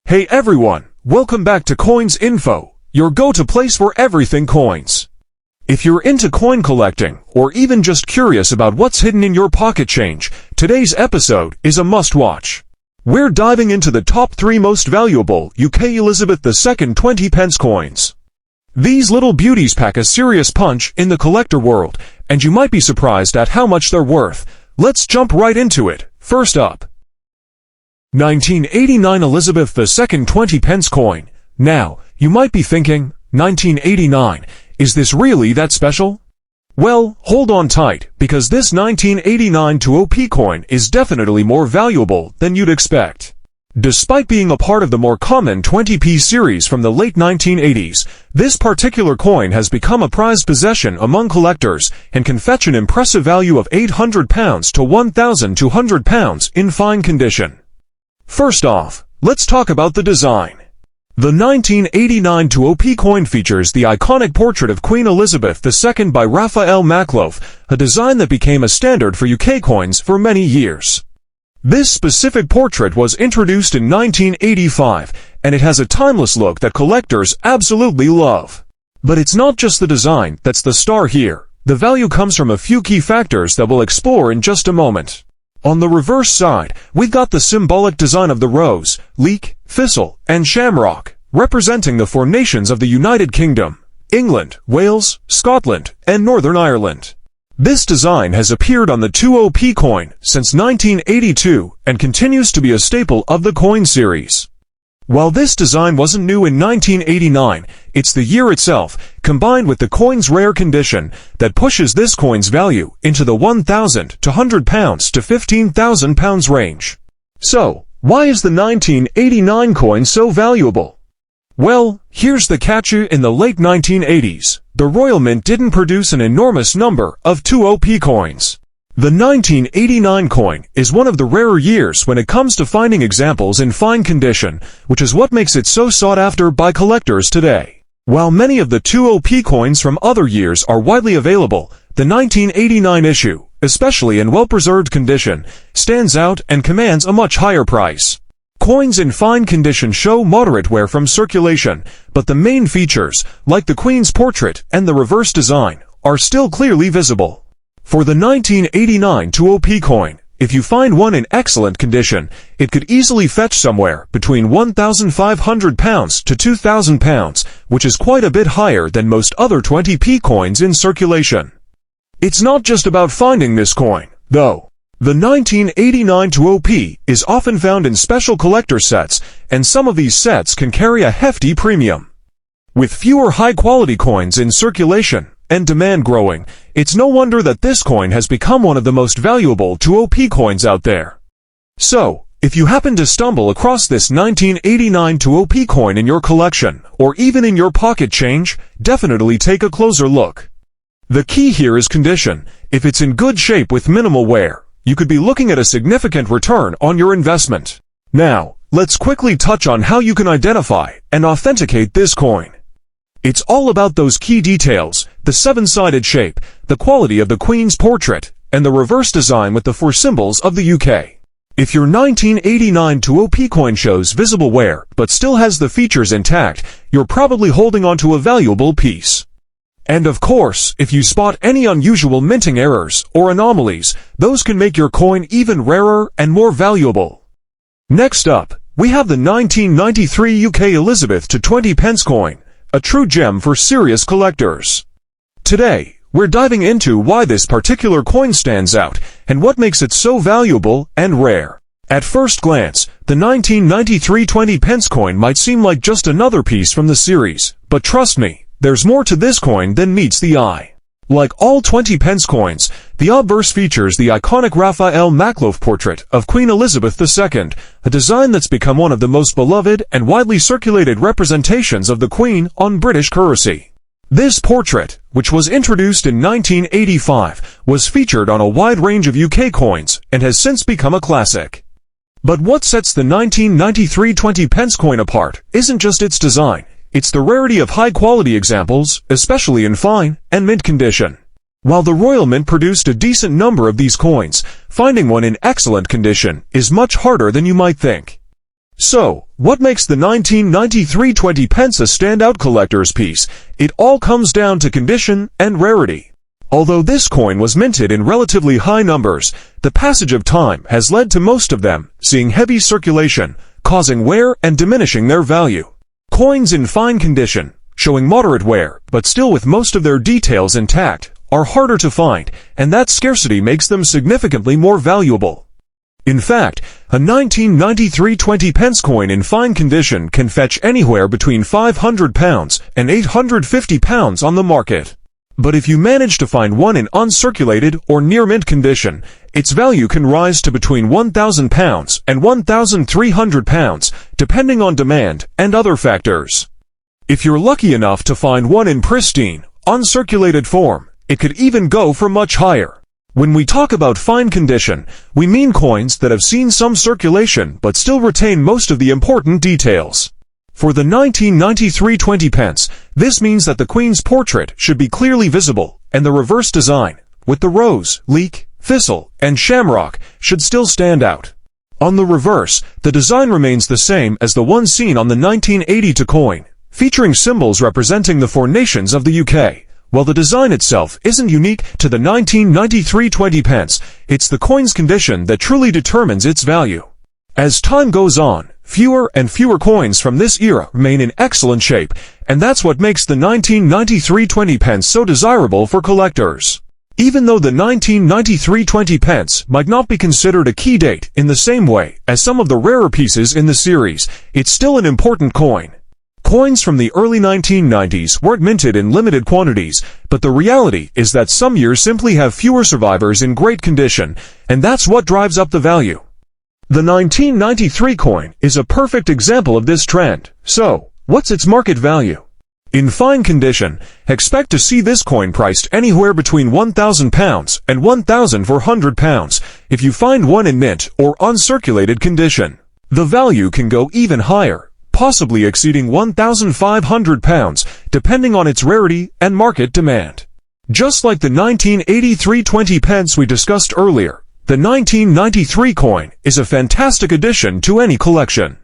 Hey everyone, welcome back to Coins Info, your go-to place for everything coins. If you're into coin collecting, or even just curious about what's hidden in your pocket change, today's episode is a must-watch. We're diving into the top 3 most valuable UK Elizabeth II 20 pence coins. These little beauties pack a serious punch in the collector world, and you might be surprised at how much they're worth. Let's jump right into it. First up, 1989 Elizabeth II 20 pence coin. Now, you might be thinking, 1989, is this really that special? Well, hold on tight, because this 1989 2p coin is definitely more valuable than you'd expect. Despite being a part of the more common 20p series from the late 1980s, this particular coin has become a prized possession among collectors and can fetch an impressive value of £800 to £1,200 in fine condition. First off, let's talk about the design. The 1989 2p coin features the iconic portrait of Queen Elizabeth II by Raphael Makhlouf, a design that became a standard for UK coins for many years. This specific portrait was introduced in 1985, and it has a timeless look that collectors absolutely love. But it's not just the design that's the star here. The value comes from a few key factors that we'll explore in just a moment. On the reverse side, we've got the symbolic design of the rose, leek, thistle, and shamrock, representing the 4 nations of the United Kingdom: England, Wales, Scotland, and Northern Ireland. This design has appeared on the 2p coin since 1982 and continues to be a staple of the coin series. While this design wasn't new in 1989, it's the year itself, combined with the coin's rare condition, that pushes this coin's value into the £1,000 to £100 to £15,000 range. So, why is the 1989 coin so valuable? Well, here's the catch: in the late 1980s, the Royal Mint didn't produce an enormous number of 2p coins. The 1989 coin is one of the rarer years when it comes to finding examples in fine condition, which is what makes it so sought after by collectors today. While many of the 2p coins from other years are widely available, the 1989 issue, especially in well-preserved condition, stands out and commands a much higher price. Coins in fine condition show moderate wear from circulation, but the main features, like the Queen's portrait and the reverse design, are still clearly visible. For the 1989 2p coin, if you find one in excellent condition, it could easily fetch somewhere between £1,500 to £2,000, which is quite a bit higher than most other 20p coins in circulation. It's not just about finding this coin, though. The 1989 2p is often found in special collector sets, and some of these sets can carry a hefty premium. With fewer high-quality coins in circulation and demand growing, it's no wonder that this coin has become one of the most valuable 2p coins out there. So, if you happen to stumble across this 1989 2p coin in your collection, or even in your pocket change, definitely take a closer look. The key here is condition. If it's in good shape with minimal wear, you could be looking at a significant return on your investment. Now, let's quickly touch on how you can identify and authenticate this coin. It's all about those key details: the 7-sided shape, the quality of the Queen's portrait, and the reverse design with the 4 symbols of the UK. If your 1989 2p coin shows visible wear but still has the features intact, you're probably holding onto a valuable piece. And of course, if you spot any unusual minting errors or anomalies, those can make your coin even rarer and more valuable. Next up, we have the 1993 UK Elizabeth II 20 pence coin, a true gem for serious collectors. Today, we're diving into why this particular coin stands out and what makes it so valuable and rare. At first glance, the 1993 20 pence coin might seem like just another piece from the series, but trust me, there's more to this coin than meets the eye. Like all 20 pence coins, the obverse features the iconic Raphael Makhlouf portrait of Queen Elizabeth II, a design that's become one of the most beloved and widely circulated representations of the Queen on British currency. This portrait, which was introduced in 1985, was featured on a wide range of UK coins and has since become a classic. But what sets the 1993 20 pence coin apart isn't just its design. It's the rarity of high-quality examples, especially in fine and mint condition. While the Royal Mint produced a decent number of these coins, finding one in excellent condition is much harder than you might think. So, what makes the 1993 20 pence a standout collector's piece? It all comes down to condition and rarity. Although this coin was minted in relatively high numbers, the passage of time has led to most of them seeing heavy circulation, causing wear and diminishing their value. Coins in fine condition, showing moderate wear, but still with most of their details intact, are harder to find, and that scarcity makes them significantly more valuable. In fact, a 1993 20 pence coin in fine condition can fetch anywhere between £500 and £850 on the market. But if you manage to find one in uncirculated or near-mint condition, its value can rise to between £1,000 and £1,300, depending on demand and other factors. If you're lucky enough to find one in pristine, uncirculated form, it could even go for much higher. When we talk about fine condition, we mean coins that have seen some circulation but still retain most of the important details. For the 1993 20 pence, this means that the Queen's portrait should be clearly visible, and the reverse design, with the rose, leek, thistle, and shamrock, should still stand out. On the reverse, the design remains the same as the one seen on the 1982 coin, featuring symbols representing the four nations of the UK. While the design itself isn't unique to the 1993 20 pence, it's the coin's condition that truly determines its value. As time goes on, fewer and fewer coins from this era remain in excellent shape, and that's what makes the 1993 20 pence so desirable for collectors. Even though the 1993 20 pence might not be considered a key date in the same way as some of the rarer pieces in the series, it's still an important coin. Coins from the early 1990s weren't minted in limited quantities, but the reality is that some years simply have fewer survivors in great condition, and that's what drives up the value. The 1993 coin is a perfect example of this trend. So, what's its market value? In fine condition, expect to see this coin priced anywhere between £1,000 and £1,400 if you find one in mint or uncirculated condition. The value can go even higher, possibly exceeding £1,500, depending on its rarity and market demand. Just like the 1983 20 pence we discussed earlier, the 1993 coin is a fantastic addition to any collection.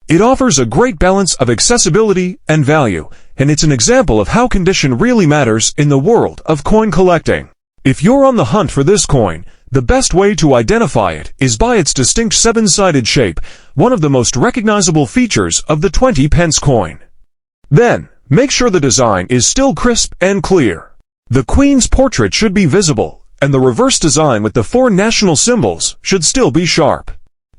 It offers a great balance of accessibility and value, and it's an example of how condition really matters in the world of coin collecting. If you're on the hunt for this coin, the best way to identify it is by its distinct seven-sided shape, one of the most recognizable features of the 20 pence coin. Then, make sure the design is still crisp and clear. The Queen's portrait should be visible, and the reverse design with the four national symbols should still be sharp.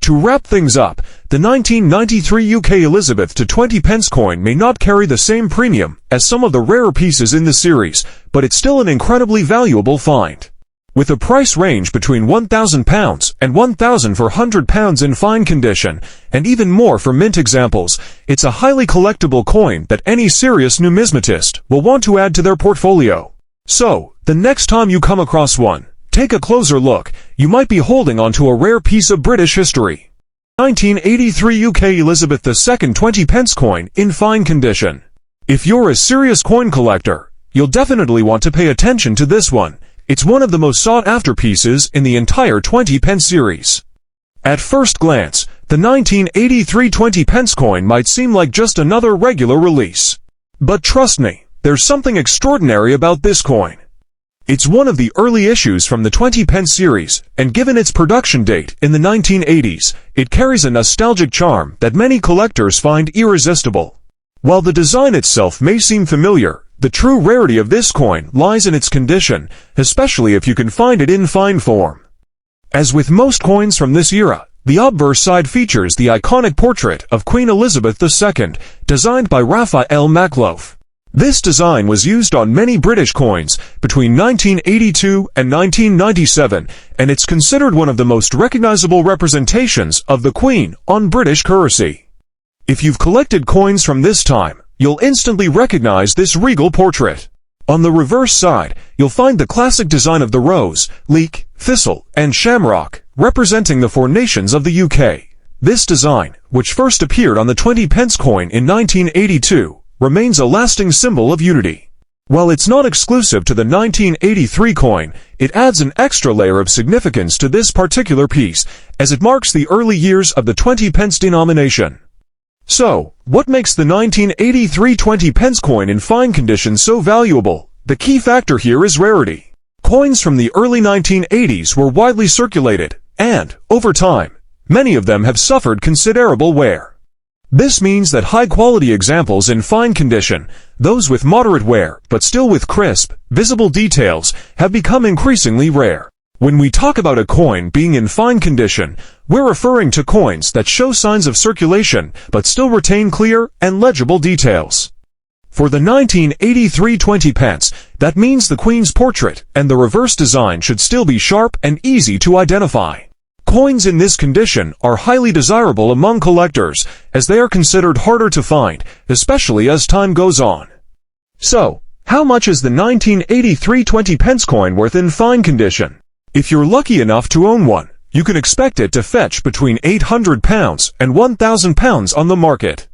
To wrap things up, the 1993 UK Elizabeth to 20 pence coin may not carry the same premium as some of the rarer pieces in the series, but it's still an incredibly valuable find. With a price range between £1,000 and £1,400 in fine condition, and even more for mint examples, it's a highly collectible coin that any serious numismatist will want to add to their portfolio. So, the next time you come across one, take a closer look. You might be holding onto a rare piece of British history. 1983 UK Elizabeth II 20 pence coin in fine condition. If you're a serious coin collector, you'll definitely want to pay attention to this one. It's one of the most sought-after pieces in the entire 20 pence series. At first glance, the 1983 20 pence coin might seem like just another regular release. But trust me, there's something extraordinary about this coin. It's one of the early issues from the 20 pence series, and given its production date in the 1980s, it carries a nostalgic charm that many collectors find irresistible. While the design itself may seem familiar, the true rarity of this coin lies in its condition, especially if you can find it in fine form. As with most coins from this era, the obverse side features the iconic portrait of Queen Elizabeth II, designed by Raphael Maklouf. This design was used on many British coins between 1982 and 1997, and it's considered one of the most recognizable representations of the Queen on British currency. If you've collected coins from this time, you'll instantly recognize this regal portrait. On the reverse side, you'll find the classic design of the rose, leek, thistle, and shamrock, representing the four nations of the UK. This design, which first appeared on the 20 pence coin in 1982, remains a lasting symbol of unity. While it's not exclusive to the 1983 coin, it adds an extra layer of significance to this particular piece, as it marks the early years of the 20 pence denomination. So, what makes the 1983 20 pence coin in fine condition so valuable? The key factor here is rarity. Coins from the early 1980s were widely circulated, and, over time, many of them have suffered considerable wear. This means that high-quality examples in fine condition, those with moderate wear but still with crisp, visible details, have become increasingly rare. When we talk about a coin being in fine condition, we're referring to coins that show signs of circulation but still retain clear and legible details. For the 1983 20 pence, that means the Queen's portrait and the reverse design should still be sharp and easy to identify. Coins in this condition are highly desirable among collectors, as they are considered harder to find, especially as time goes on. So, how much is the 1983 20 pence coin worth in fine condition? If you're lucky enough to own one, you can expect it to fetch between £800 and £1,000 on the market.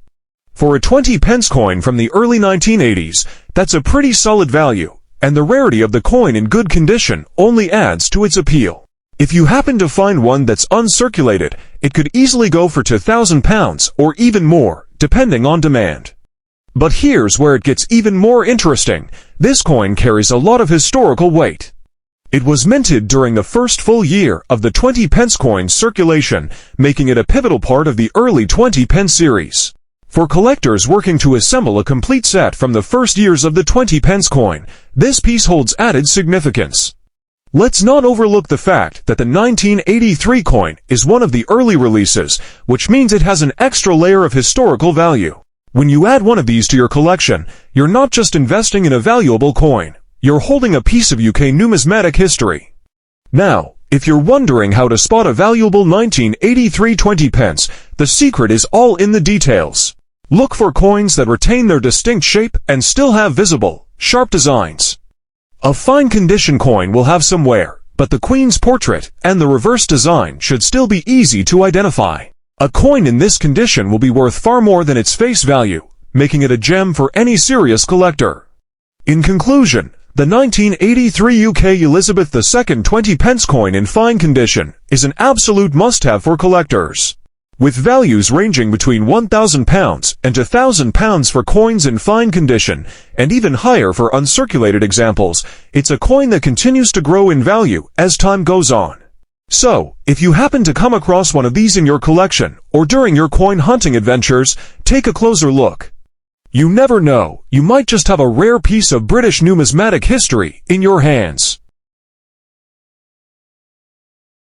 For a 20 pence coin from the early 1980s, that's a pretty solid value, and the rarity of the coin in good condition only adds to its appeal. If you happen to find one that's uncirculated, it could easily go for £2,000 or even more, depending on demand. But here's where it gets even more interesting. This coin carries a lot of historical weight. It was minted during the first full year of the 20 pence coin's circulation, making it a pivotal part of the early 20 pence series. For collectors working to assemble a complete set from the first years of the 20 pence coin, this piece holds added significance. Let's not overlook the fact that the 1983 coin is one of the early releases, which means it has an extra layer of historical value. When you add one of these to your collection, you're not just investing in a valuable coin, you're holding a piece of UK numismatic history. Now, if you're wondering how to spot a valuable 1983 20 pence, the secret is all in the details. Look for coins that retain their distinct shape and still have visible, sharp designs. A fine condition coin will have some wear, but the Queen's portrait and the reverse design should still be easy to identify. A coin in this condition will be worth far more than its face value, making it a gem for any serious collector. In conclusion, the 1983 UK Elizabeth II 20 pence coin in fine condition is an absolute must-have for collectors. With values ranging between £1,000 and £2,000 for coins in fine condition, and even higher for uncirculated examples, it's a coin that continues to grow in value as time goes on. So, if you happen to come across one of these in your collection, or during your coin hunting adventures, take a closer look. You never know, you might just have a rare piece of British numismatic history in your hands.